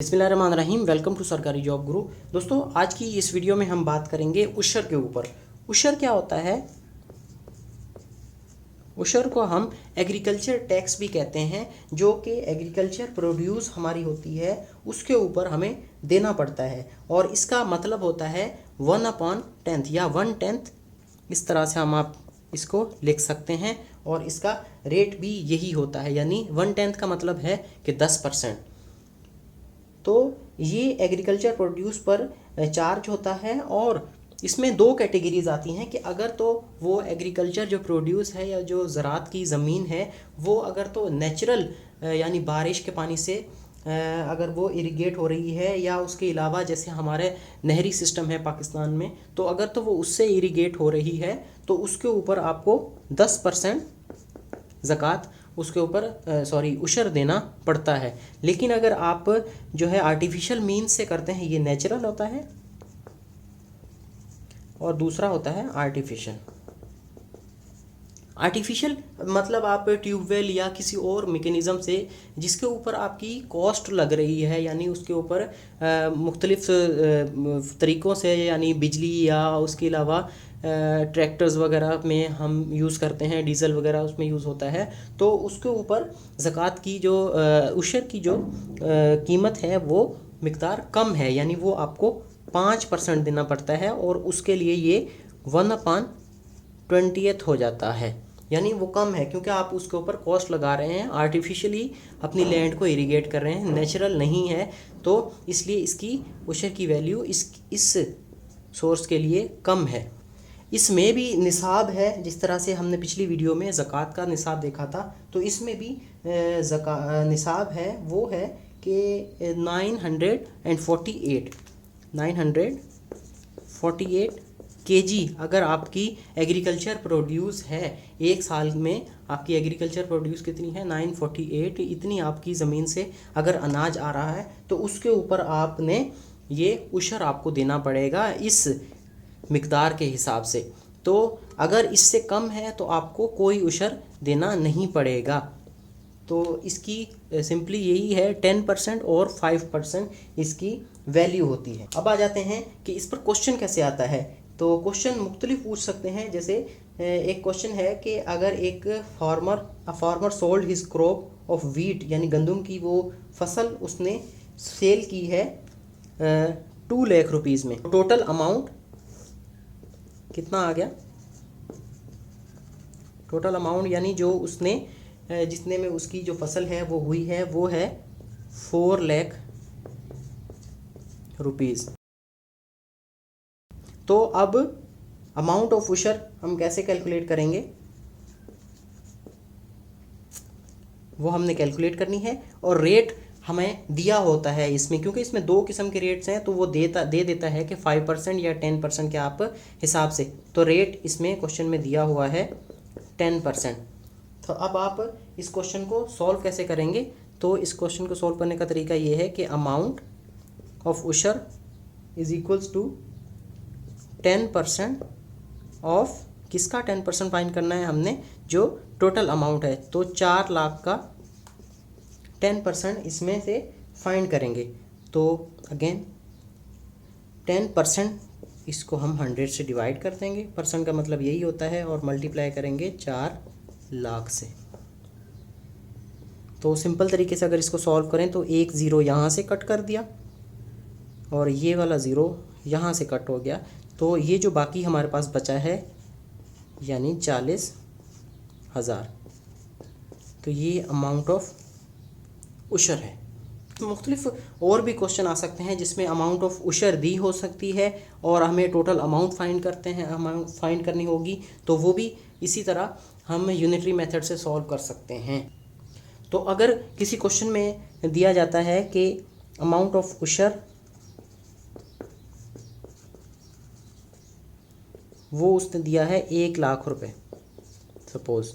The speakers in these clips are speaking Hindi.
बिस्मिल्लाहिर्रहमानिर्रहीम। वेलकम टू सरकारी जॉब गुरु। दोस्तों, आज की इस वीडियो में हम बात करेंगे उशर के ऊपर। उशर क्या होता है? उशर को हम एग्रीकल्चर टैक्स भी कहते हैं, जो कि एग्रीकल्चर प्रोड्यूस हमारी होती है उसके ऊपर हमें देना पड़ता है। और इसका मतलब होता है 1/10 या 1/10। इस तरह से हम आप इसको लिख सकते हैं और इसका रेट भी यही होता है, यानी 1/10 का मतलब है कि 10%। तो ये एग्रीकल्चर प्रोड्यूस पर चार्ज होता है। और इसमें दो कैटेगरीज आती हैं कि अगर तो वो एग्रीकल्चर जो प्रोड्यूस है या जो ज़राअत की ज़मीन है वो अगर तो नेचुरल यानी बारिश के पानी से अगर वो इरिगेट हो रही है, या उसके अलावा जैसे हमारे नहरी सिस्टम है पाकिस्तान में, तो अगर तो वो उससे इरिगेट हो रही है तो उसके ऊपर आपको 10% ज़कात उसके ऊपर उशर देना पड़ता है। लेकिन अगर आप जो है आर्टिफिशियल मीन्स से करते हैं, ये नेचुरल होता है और दूसरा होता है आर्टिफिशियल। आर्टिफिशियल मतलब आप ट्यूबवेल या किसी और मेकेनिज़म से जिसके ऊपर आपकी कॉस्ट लग रही है, यानी उसके ऊपर मुख्तलिफ तरीक़ों से, यानी बिजली या उसके अलावा ट्रैक्टर्स वगैरह में हम यूज़ करते हैं, डीज़ल वगैरह उसमें यूज़ होता है, तो उसके ऊपर ज़कात की जो उशर की जो कीमत है वो मिक़दार कम है, यानी वो आपको 5% देना पड़ता है। और उसके लिए ये 1/20 हो जाता है, यानी वो कम है क्योंकि आप उसके ऊपर कॉस्ट लगा रहे हैं, आर्टिफिशियली अपनी लैंड को इरिगेट कर रहे हैं, नेचुरल नहीं है, तो इसलिए इसकी उशर की वैल्यू इस सोर्स के लिए कम है। इसमें भी निसाब है, जिस तरह से हमने पिछली वीडियो में ज़कात का निसाब देखा था, तो इसमें भी निसाब है, वो है कि 948 केजी अगर आपकी एग्रीकल्चर प्रोड्यूस है। एक साल में आपकी एग्रीकल्चर प्रोड्यूस कितनी है? 948। इतनी आपकी ज़मीन से अगर अनाज आ रहा है तो उसके ऊपर आपने ये उशर आपको देना पड़ेगा इस मिक़दार के हिसाब से। तो अगर इससे कम है तो आपको कोई उशर देना नहीं पड़ेगा। तो इसकी सिंपली यही है, 10% और 5% इसकी वैल्यू होती है। अब आ जाते हैं कि इस पर क्वेश्चन कैसे आता है। तो क्वेश्चन मुख्तलिफ पूछ सकते हैं। जैसे एक क्वेश्चन है कि अगर एक farmer sold his crop of wheat, यानी गंदम की वो फसल उसने सेल की है 2 लाख रुपीज़ में। टोटल अमाउंट कितना आ गया? टोटल अमाउंट यानी जो उसने जितने में उसकी जो फसल है वो हुई है वो है 4 लाख रुपीज़। तो अब अमाउंट ऑफ उशर हम कैसे कैलकुलेट करेंगे, वो हमने कैलकुलेट करनी है। और रेट हमें दिया होता है इसमें, क्योंकि इसमें दो किस्म के रेट्स हैं, तो वो दे देता है कि 5% या 10% के आप हिसाब से। तो रेट इसमें क्वेश्चन में दिया हुआ है 10%। तो अब आप इस क्वेश्चन को सॉल्व कैसे करेंगे? तो इस क्वेश्चन को सॉल्व करने का तरीका ये है कि amount of usury is equals to 10% of किसका? 10% फाइंड करना है हमने, जो टोटल अमाउंट है। तो 4 लाख का 10% इसमें से फाइंड करेंगे। तो अगेन 10% इसको हम 100 से डिवाइड कर देंगे, परसेंट का मतलब यही होता है, और मल्टीप्लाई करेंगे 4 लाख से। तो सिंपल तरीके से अगर इसको सॉल्व करें तो एक ज़ीरो यहाँ से कट कर दिया और ये वाला ज़ीरो यहाँ से कट हो गया, तो ये जो बाकी हमारे पास बचा है यानी 40,000। तो ये अमाउंट ऑफ उशर है। मुख्तलिफ और भी क्वेश्चन आ सकते हैं जिसमें अमाउंट ऑफ उशर दी हो सकती है और हमें टोटल अमाउंट फाइंड करनी होगी, तो वो भी इसी तरह हम यूनिटरी मेथड से सॉल्व कर सकते हैं। तो अगर किसी क्वेश्चन में दिया जाता है कि अमाउंट ऑफ उशर, वो उसने दिया है 1 लाख रुपए, सपोज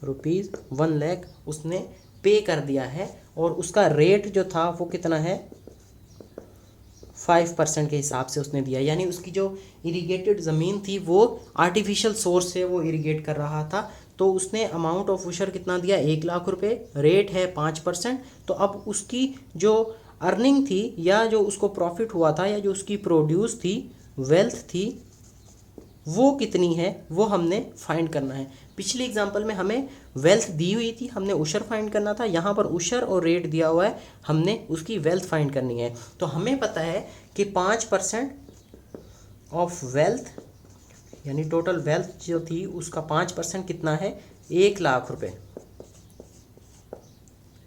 रुपीज़ 1 लाख उसने पे कर दिया है, और उसका रेट जो था वो कितना है? 5% के हिसाब से उसने दिया, यानी उसकी जो इरिगेटेड ज़मीन थी वो आर्टिफिशियल सोर्स से वो इरिगेट कर रहा था। तो उसने अमाउंट ऑफ उशर कितना दिया? 1 लाख रुपए, रेट है 5%। तो अब उसकी जो अर्निंग थी या जो उसको प्रॉफिट हुआ था या जो उसकी प्रोड्यूस थी, वेल्थ थी, वो कितनी है वो हमने फाइंड करना है। पिछले एग्जांपल में हमें वेल्थ दी हुई थी, हमने उशर फाइंड करना था। यहाँ पर उशर और रेट दिया हुआ है, हमने उसकी वेल्थ फाइंड करनी है। तो हमें पता है कि 5% ऑफ वेल्थ यानी टोटल वेल्थ जो थी उसका 5% कितना है, 1,00,000 रुपये।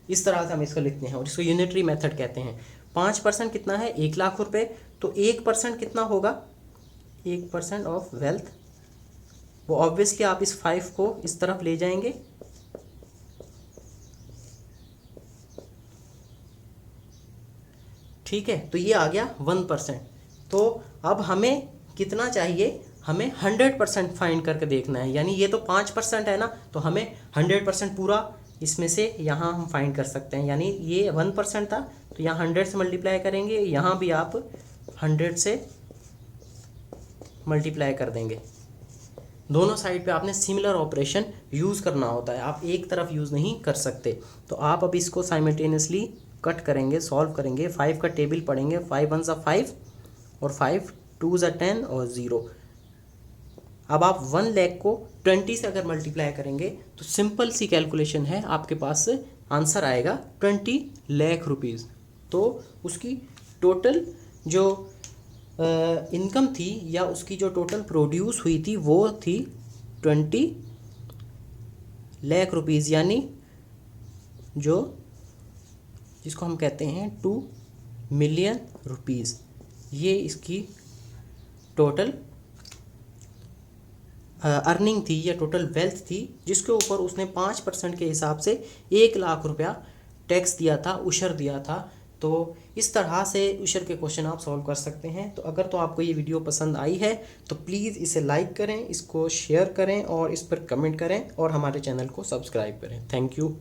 इस तरह से हम इसको लिखते हैं और इसको यूनिटरी मेथड कहते हैं। 5% कितना है, 1,00,000 रुपये। तो 1% कितना होगा, 1% ऑफ वेल्थ, वो ऑब्वियसली आप इस 5 को इस तरफ ले जाएंगे, ठीक है। तो ये आ गया 1%। तो अब हमें कितना चाहिए, हमें 100% फाइंड करके देखना है। यानी ये तो 5% है ना, तो हमें 100% पूरा इसमें से यहाँ हम फाइंड कर सकते हैं। यानी ये 1% था, तो यहाँ 100 से मल्टीप्लाई करेंगे, यहाँ भी आप 100 से मल्टीप्लाई कर देंगे। दोनों साइड पे आपने सिमिलर ऑपरेशन यूज़ करना होता है, आप एक तरफ यूज़ नहीं कर सकते। तो आप अब इसको साइमल्टेनियसली कट करेंगे, सॉल्व करेंगे, 5 का टेबल पढ़ेंगे, 5 1 = 5 और 5 2 = 10 और 0। अब आप 1 लाख को 20 से अगर मल्टीप्लाई करेंगे तो सिंपल सी कैलकुलेशन है, आपके पास आंसर आएगा 20 लाख रुपीज़। तो उसकी टोटल जो इनकम थी या उसकी जो टोटल प्रोड्यूस हुई थी वो थी 20 लाख रुपीज़, यानी जो जिसको हम कहते हैं 2 मिलियन रुपीज़। ये इसकी टोटल अर्निंग थी या टोटल वेल्थ थी, जिसके ऊपर उसने 5% के हिसाब से 1,00,000 रुपया टैक्स दिया था, उशर दिया था। तो इस तरह से उशर के क्वेश्चन आप सॉल्व कर सकते हैं। तो अगर तो आपको ये वीडियो पसंद आई है तो प्लीज़ इसे लाइक करें, इसको शेयर करें और इस पर कमेंट करें और हमारे चैनल को सब्सक्राइब करें। Thank you.